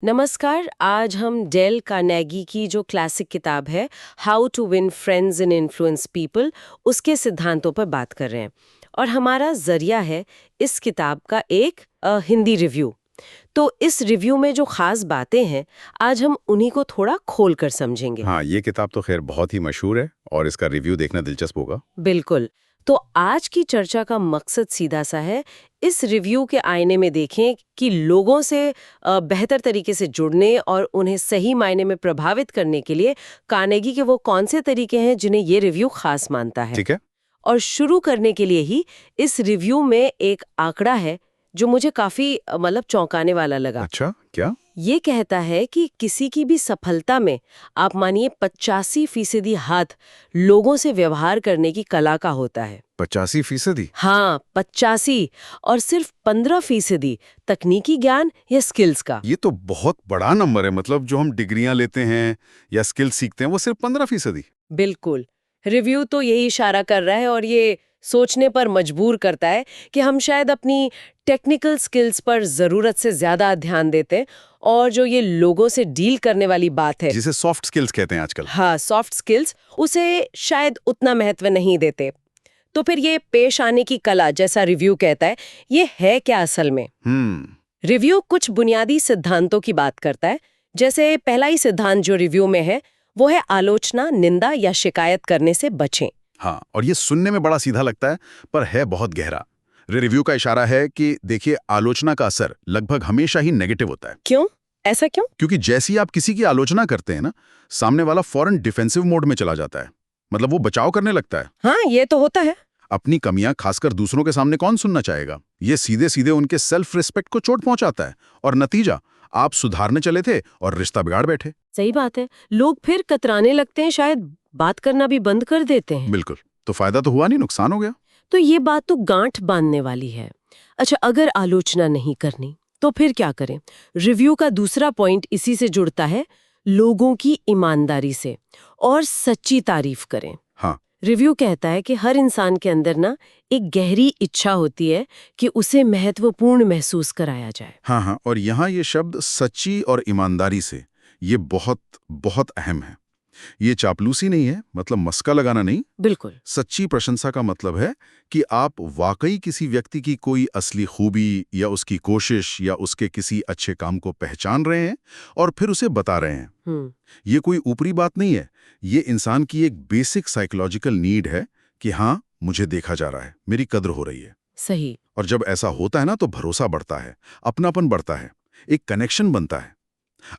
नमस्कार। आज हम डेल कार्नेगी की जो क्लासिक किताब है how to win friends and influence people उसके सिद्धांतों पर बात कर रहे हैं। और हमारा जरिया है इस किताब का एक हिंदी रिव्यू। तो इस रिव्यू में जो खास बातें हैं आज हम उन्हीं को थोड़ा खोल कर समझेंगे। हाँ, ये किताब तो खैर बहुत ही मशहूर है और इसका रिव्यू देखना दिलचस्प होगा। बिल्कुल। तो आज की चर्चा का मकसद सीधा सा है, इस रिव्यू के आईने में देखें कि लोगों से बेहतर तरीके से जुड़ने और उन्हें सही मायने में प्रभावित करने के लिए कार्नेगी के वो कौन से तरीके हैं जिन्हें ये रिव्यू खास मानता है। ठीक है। और शुरू करने के लिए ही इस रिव्यू में एक आंकड़ा है जो मुझे काफी मतलब चौंकाने वाला लगा। अच्छा, क्या? ये कहता है कि किसी की भी सफलता में आप मानिए 85% हाथ लोगों से व्यवहार करने की कला का होता है। 85%? हाँ, 85। और सिर्फ 15% तकनीकी ज्ञान या स्किल्स का। ये तो बहुत बड़ा नंबर है। मतलब जो हम डिग्रियां लेते हैं या स्किल सीखते हैं वो सिर्फ 15%। बिल्कुल। रिव्यू तो यही इशारा कर रहा है और ये सोचने पर मजबूर करता है कि हम शायद अपनी टेक्निकल स्किल्स पर जरूरत से ज्यादा ध्यान देते हैं और जो ये लोगों से डील करने वाली बात है, जिसे सॉफ्ट स्किल्स कहते हैं आजकल। हाँ सॉफ्ट स्किल्स, उसे शायद उतना महत्व नहीं देते। तो फिर ये पेश आने की कला जैसा रिव्यू कहता है, ये है क्या असल में? रिव्यू कुछ बुनियादी सिद्धांतों की बात करता है। जैसे पहला ही सिद्धांत जो रिव्यू में है वो है आलोचना, निंदा या शिकायत करने से बचें। हाँ, और ये सुनने में बड़ा सीधा लगता है पर है बहुत गहरा। रिव्यू का इशारा है कि देखिए, आलोचना का असर लगभग हमेशा ही नेगेटिव होता है। क्यों? ऐसा क्यों? क्योंकि जैसी आप किसी की आलोचना करते हैं ना, सामने वाला फौरन डिफेंसिव मोड में चला जाता है। मतलब वो बचाव करने लगता है। हाँ, ये तो होता है। अपनी कमियां खासकर दूसरों के सामने कौन सुनना चाहेगा? ये सीधे सीधे उनके सेल्फ रिस्पेक्ट को चोट पहुंचाता है और नतीजा, आप सुधारने चले थे और रिश्ता बिगाड़ बैठे। सही बात है। लोग फिर कतराने लगते हैं, शायद बात करना भी बंद कर देते हैं। बिल्कुल। तो फायदा तो हुआ नहीं, नुकसान हो गया। तो ये बात तो गांठ बांधने वाली है। अच्छा, अगर आलोचना नहीं करनी तो फिर क्या करें? रिव्यू का दूसरा पॉइंट इसी से जुड़ता है, लोगों की ईमानदारी से और सच्ची तारीफ करें। हाँ। रिव्यू कहता है कि हर इंसान के अंदर ना एक गहरी इच्छा होती है कि उसे महत्वपूर्ण महसूस कराया जाए। हाँ हाँ, और यहाँ ये शब्द सच्ची और ईमानदारी से, ये बहुत बहुत अहम है। ये चापलूसी नहीं है, मतलब मस्का लगाना नहीं। बिल्कुल। सच्ची प्रशंसा का मतलब है कि आप वाकई किसी व्यक्ति की कोई असली खूबी या उसकी कोशिश या उसके किसी अच्छे काम को पहचान रहे हैं और फिर उसे बता रहे हैं। ये कोई ऊपरी बात नहीं है, ये इंसान की एक बेसिक साइकोलॉजिकल नीड है कि हाँ, मुझे देखा जा रहा है, मेरी कद्र हो रही है। सही। और जब ऐसा होता है ना, तो भरोसा बढ़ता है, अपनापन बढ़ता है, एक कनेक्शन बनता है।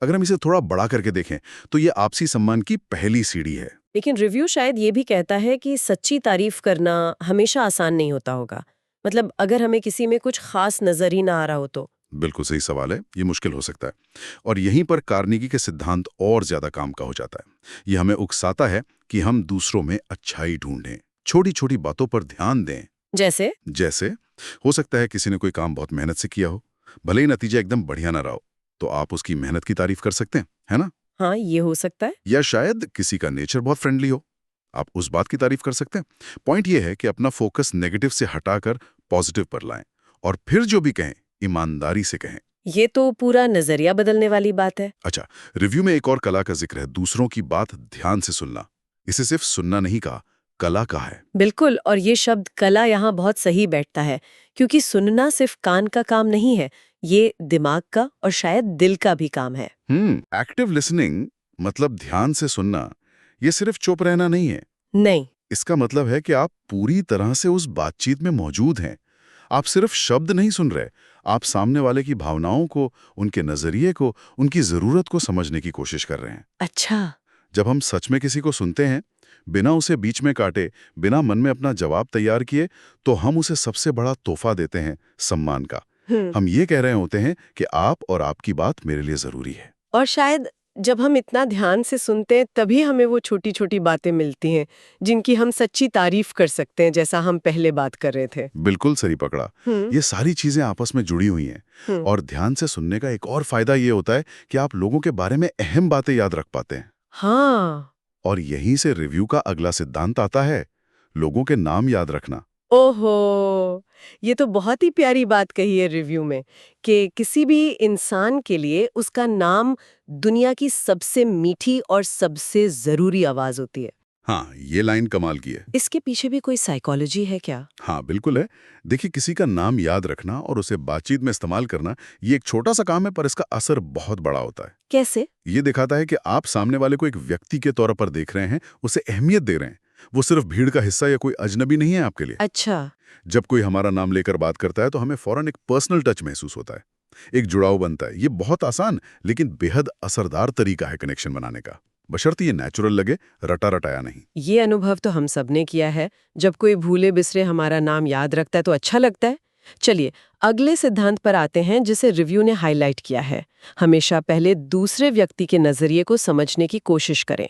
अगर हम इसे थोड़ा बड़ा करके देखें तो ये आपसी सम्मान की पहली सीढ़ी है। लेकिन रिव्यू शायद ये भी कहता है कि सच्ची तारीफ करना हमेशा आसान नहीं होता होगा। मतलब अगर हमें किसी में कुछ खास नजर ही ना आ रहा हो तो। बिल्कुल सही सवाल है, ये मुश्किल हो सकता है। और यहीं पर कार्नेगी के सिद्धांत और ज्यादा काम का हो जाता है। ये हमें उकसाता है कि हम दूसरों में अच्छाई ढूंढें, छोटी छोटी बातों पर ध्यान दें। जैसे हो सकता है किसी ने कोई काम बहुत मेहनत से किया हो, भले ही नतीजा एकदम बढ़िया ना रहा हो, तो आप उसकी मेहनत की तारीफ कर सकते हैं, है ना? हाँ, ये हो सकता है। या शायद किसी का नेचर बहुत फ्रेंडली हो, आप उस बात की तारीफ कर सकते हैं। पॉइंट ये है कि अपना फोकस नेगेटिव से हटाकर पॉजिटिव पर लाएं और फिर जो भी कहें ईमानदारी से कहें। ये तो पूरा नजरिया बदलने वाली बात है। अच्छा, रिव्यू में एक और कला का जिक्र है, दूसरों की बात ध्यान से सुनना। इसे सिर्फ सुनना नहीं कहा, कला कहा है। बिल्कुल। और ये शब्द कला यहाँ बहुत सही बैठता है, क्योंकि सुनना सिर्फ कान का काम नहीं है, ये दिमाग का और शायद दिल का भी काम है। एक्टिव लिसनिंग मतलब ध्यान से सुनना, ये सिर्फ चुप रहना नहीं है। नहीं। इसका मतलब है कि आप पूरी तरह से उस बातचीत में मौजूद हैं। आप सिर्फ शब्द नहीं सुन रहे, आप सामने वाले की भावनाओं को, उनके नजरिए को, उनकी जरूरत को समझने की कोशिश कर रहे हैं। अच्छा। जब हम सच में किसी को सुनते हैं, बिना उसे बीच में काटे, बिना मन में अपना जवाब तैयार किए, तो हम उसे सबसे बड़ा तोहफा देते हैं, सम्मान का। हम ये कह रहे होते हैं कि आप और आपकी बात मेरे लिए जरूरी है। और शायद जब हम इतना ध्यान से सुनते हैं तभी हमें वो छोटी छोटी बातें मिलती हैं जिनकी हम सच्ची तारीफ कर सकते हैं, जैसा हम पहले बात कर रहे थे। बिल्कुल सही पकड़ा। ये सारी चीजें आपस में जुड़ी हुई हैं। और ध्यान से सुनने का एक और फायदा ये होता है कि आप लोगों के बारे में अहम बातें याद रख पाते हैं। हाँ। और यहीं से रिव्यू का अगला सिद्धांत आता है, लोगों के नाम याद रखना। ओहो, ये तो बहुत ही प्यारी बात कही है रिव्यू में कि किसी भी इंसान के लिए उसका नाम दुनिया की सबसे मीठी और सबसे जरूरी आवाज होती है। हाँ, ये लाइन कमाल की है। इसके पीछे भी कोई साइकोलॉजी है क्या? हाँ, बिल्कुल है। देखिए, किसी का नाम याद रखना और उसे बातचीत में इस्तेमाल करना, ये एक छोटा सा काम है, पर इसका असर बहुत बड़ा होता है। कैसे? ये दिखाता है कि आप सामने वाले को एक व्यक्ति के तौर पर देख रहे हैं, उसे अहमियत दे रहे हैं। वो सिर्फ भीड़ का हिस्सा या कोई अजनबी नहीं है आपके लिए। अच्छा। जब कोई हमारा नाम लेकर बात करता है तो हमें फौरन एक पर्सनल टच महसूस होता है, एक जुड़ाव बनता है। ये बहुत आसान लेकिन बेहद असरदार तरीका है कनेक्शन बनाने का, बशर्ते ये नेचुरल लगे, रटा रटाया नहीं। ये अनुभव तो हम सबने किया है। जब कोई भूले बिसरे हमारा नाम याद रखता है तो अच्छा लगता है। चलिए अगले सिद्धांत पर आते हैं जिसे रिव्यू ने हाईलाइट किया है। हमेशा पहले दूसरे व्यक्ति के नजरिए को समझने की कोशिश करें।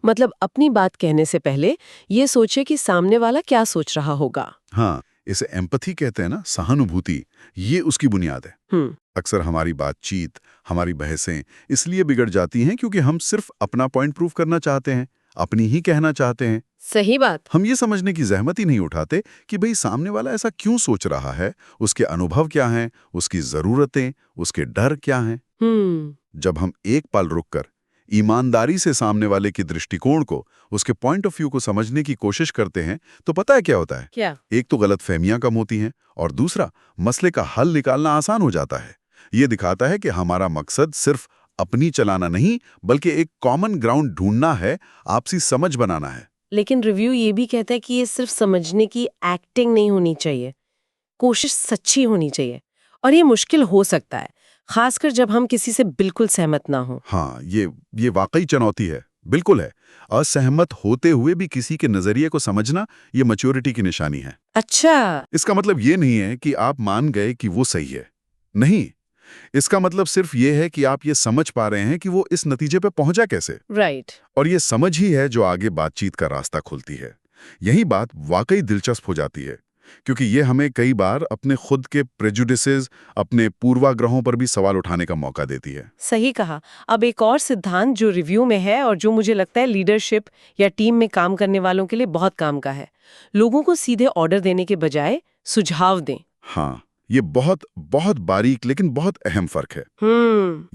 मतलब अपनी बात कहने से पहले ये सोचे कि सामने वाला क्या सोच रहा होगा। हाँ, इसे एम्पैथी कहते हैं ना, सहानुभूति। ये उसकी बुनियाद है। अक्सर हमारी बातचीत, हमारी बहसें इसलिए बिगड़ जाती हैं क्योंकि हम सिर्फ अपना पॉइंट प्रूव करना चाहते हैं, अपनी ही कहना चाहते हैं। सही बात। हम ये समझने की जहमत ही नहीं उठाते कि भाई सामने वाला ऐसा क्यों सोच रहा है, उसके अनुभव क्या हैं, उसकी जरूरतें, उसके डर क्या हैं। जब हम एक पल रुककर ईमानदारी से सामने वाले की दृष्टिकोण को, उसके पॉइंट ऑफ व्यू को समझने की कोशिश करते हैं तो पता है क्या होता है? क्या? एक तो गलतफहमियां कम होती हैं और दूसरा, मसले का हल निकालना आसान हो जाता है। ये दिखाता है कि हमारा मकसद सिर्फ अपनी चलाना नहीं बल्कि एक कॉमन ग्राउंड ढूंढना है, आपसी समझ बनाना है। लेकिन रिव्यू ये भी कहता है कि ये सिर्फ समझने की एक्टिंग नहीं होनी चाहिए, कोशिश सच्ची होनी चाहिए। और ये मुश्किल हो सकता है, खासकर जब हम किसी से बिल्कुल सहमत ना हो। हाँ, ये वाकई चुनौती है, बिल्कुल है। असहमत होते हुए भी किसी के नजरिए को समझना, ये मैच्योरिटी की निशानी है। अच्छा। इसका मतलब ये नहीं है कि आप मान गए कि वो सही है, नहीं। इसका मतलब सिर्फ ये है कि आप ये समझ पा रहे हैं कि वो इस नतीजे पे पहुंचा कैसे। राइट। और ये समझ ही है जो आगे बातचीत का रास्ता खोलती है। यही बात वाकई दिलचस्प हो जाती है, क्योंकि ये हमें कई बार अपने खुद के प्रेजुडिसेस, अपने पूर्वाग्रहों पर भी सवाल उठाने का मौका देती है। सही कहा। अब एक और सिद्धांत जो रिव्यू में है और जो मुझे लगता है लीडरशिप या टीम में काम करने वालों के लिए बहुत काम का है। लोगों को सीधे ऑर्डर देने के बजाय सुझाव दें। हाँ, ये बहुत बहुत बारीक लेकिन बहुत अहम फर्क है।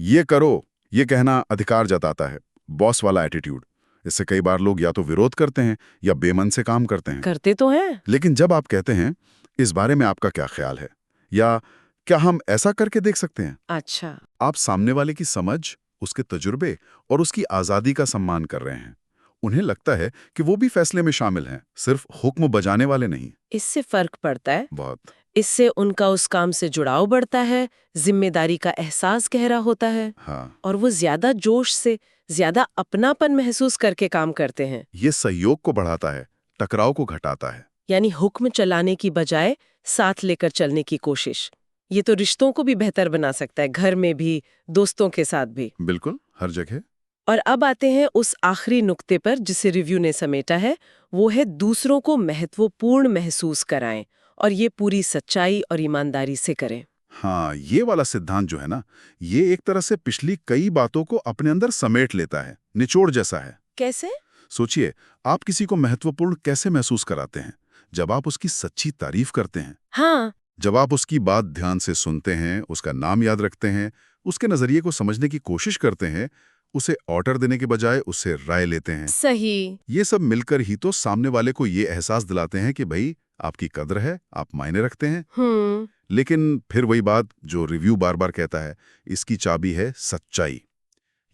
ये करो, ये कहना अधिकार जताता है, बॉस वाला एटीट्यूड। इससे कई बार लोग या तो विरोध करते हैं या बेमन से काम करते हैं। करते तो हैं। लेकिन जब आप कहते हैं, इस बारे में आपका क्या ख्याल है, या क्या हम ऐसा करके देख सकते हैं, अच्छा। आप सामने वाले की समझ, उसके तजुर्बे और उसकी आजादी का सम्मान कर रहे हैं। उन्हें लगता है कि वो भी फैसले में शामिल हैं, सिर्फ हुक्म बजाने वाले नहीं। इससे फर्क पड़ता है। बहुत। इससे उनका उस काम से जुड़ाव बढ़ता है, जिम्मेदारी का एहसास गहरा होता है। हाँ, और वो ज्यादा जोश से, ज्यादा अपनापन महसूस करके काम करते हैं। ये सहयोग को बढ़ाता है, टकराव को घटाता है। यानी हुक्म चलाने की बजाय साथ लेकर चलने की कोशिश। ये तो रिश्तों को भी बेहतर बना सकता है, घर में भी, दोस्तों के साथ भी। बिल्कुल, हर जगह। और अब आते हैं उस आखिरी नुक्ते पर जिसे रिव्यू ने समेटा है, वो है दूसरों को महत्वपूर्ण महसूस कराएं, और ये पूरी सच्चाई और ईमानदारी से करें। हाँ, ये वाला सिद्धांत जो है ना, ये एक तरह से पिछली कई बातों को अपने अंदर समेट लेता है, निचोड़ जैसा है। कैसे? सोचिए, आप किसी को महत्वपूर्ण कैसे महसूस कराते हैं? जब आप उसकी सच्ची तारीफ करते हैं। हाँ। जब आप उसकी बात ध्यान से सुनते हैं, उसका नाम याद रखते हैं, उसके नजरिए को समझने की कोशिश करते हैं, उसे ऑर्डर देने के बजाय उससे राय लेते हैं। सही। ये सब मिलकर ही तो सामने वाले को ये एहसास दिलाते हैं कि भाई आपकी कद्र है, आप मायने रखते हैं। लेकिन फिर वही बात जो रिव्यू बार बार कहता है, इसकी चाबी है सच्चाई।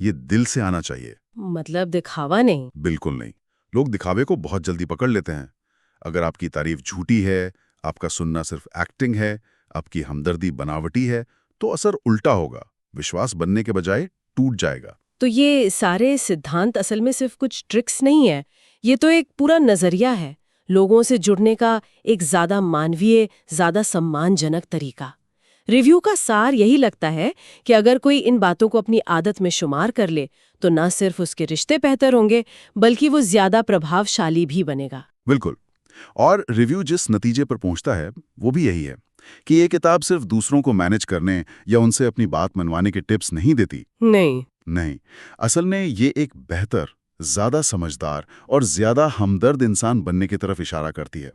ये दिल से आना चाहिए। मतलब दिखावा नहीं। बिल्कुल नहीं। लोग दिखावे को बहुत जल्दी पकड़ लेते हैं। अगर आपकी तारीफ झूठी है, आपका सुनना सिर्फ एक्टिंग है, आपकी हमदर्दी बनावटी है, तो असर उल्टा होगा, विश्वास बनने के बजाय टूट जाएगा। तो ये सारे सिद्धांत असल में सिर्फ कुछ ट्रिक्स नहीं है, ये तो एक पूरा नजरिया है, लोगों से जुड़ने का एक ज्यादा मानवीय, ज्यादा सम्मानजनक तरीका। रिव्यू का सार यही लगता है कि अगर कोई इन बातों को अपनी आदत में शुमार कर ले तो न सिर्फ उसके रिश्ते बेहतर होंगे बल्कि वो ज्यादा प्रभावशाली भी बनेगा। बिल्कुल। और रिव्यू जिस नतीजे पर पहुंचता है वो भी यही है कि ये किताब सिर्फ दूसरों को मैनेज करने या उनसे अपनी बात मनवाने के टिप्स नहीं देती। नहीं, असल में ये एक बेहतर, ज्यादा समझदार और ज्यादा हमदर्द इंसान बनने की तरफ इशारा करती है।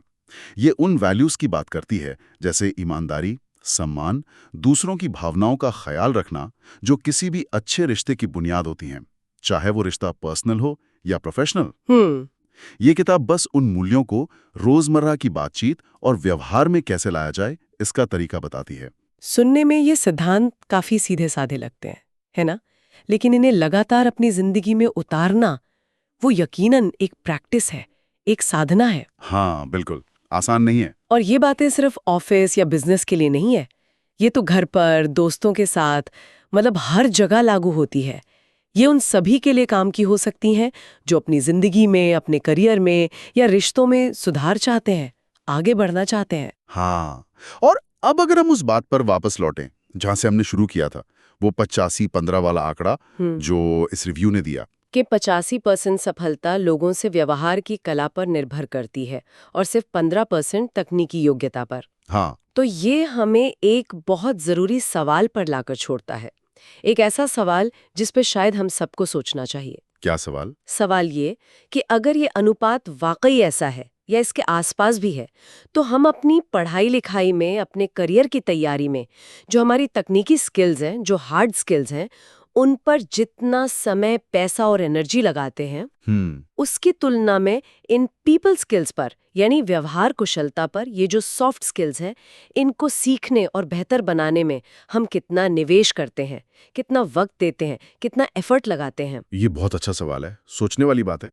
ये उन वैल्यूज की बात करती है जैसे ईमानदारी, सम्मान, दूसरों की भावनाओं का ख्याल रखना, जो किसी भी अच्छे रिश्ते की बुनियाद होती हैं, चाहे वो रिश्ता पर्सनल हो या प्रोफेशनल। ये किताब बस उन मूल्यों को रोजमर्रा की बातचीत और व्यवहार में कैसे लाया जाए, इसका तरीका बताती है। सुनने में ये सिद्धांत काफी सीधे साधे लगते हैं, है ना? लेकिन इन्हें लगातार अपनी जिंदगी में उतारना, वो यकीनन एक प्रैक्टिस है, एक साधना है। हाँ, बिल्कुल आसान नहीं है। और ये बातें सिर्फ ऑफिस या बिजनेस के लिए नहीं है। ये तो घर पर, दोस्तों के साथ, मतलब हर जगह लागू होती है। ये उन सभी के लिए काम की हो सकती हैं जो अपनी जिंदगी में, अपने करियर में या रिश्तों में सुधार चाहते हैं, आगे बढ़ना चाहते हैं। हाँ, और अब अगर हम उस बात पर वापस लौटें जहां से हमने शुरू किया था, वो 85-15 वाला आंकड़ा जो इस रिव्यू ने दिया कि 85% सफलता लोगों से व्यवहार की कला पर निर्भर करती है और सिर्फ 15% तकनीकी योग्यता पर। हाँ, तो ये हमें एक बहुत जरूरी सवाल पर लाकर छोड़ता है। एक ऐसा सवाल जिस पे शायद हम सबको सोचना चाहिए। क्या सवाल? सवाल ये कि अगर ये अनुपात वाकई ऐसा है या इसके आसपास भी है, तो हम अपनी पढ़ाई लिखाई में, अपने करियर की तैयारी में, जो हमारी तकनीकी स्किल्स हैं, जो हार्ड स्किल्स हैं, उन पर जितना समय, पैसा और एनर्जी लगाते हैं, उसकी तुलना में इन पीपल स्किल्स पर, यानी व्यवहार कुशलता पर, ये जो सॉफ्ट स्किल्स हैं, इनको सीखने और बेहतर बनाने में हम कितना निवेश करते हैं, कितना वक्त देते हैं, कितना एफर्ट लगाते हैं। ये बहुत अच्छा सवाल है, सोचने वाली बात है।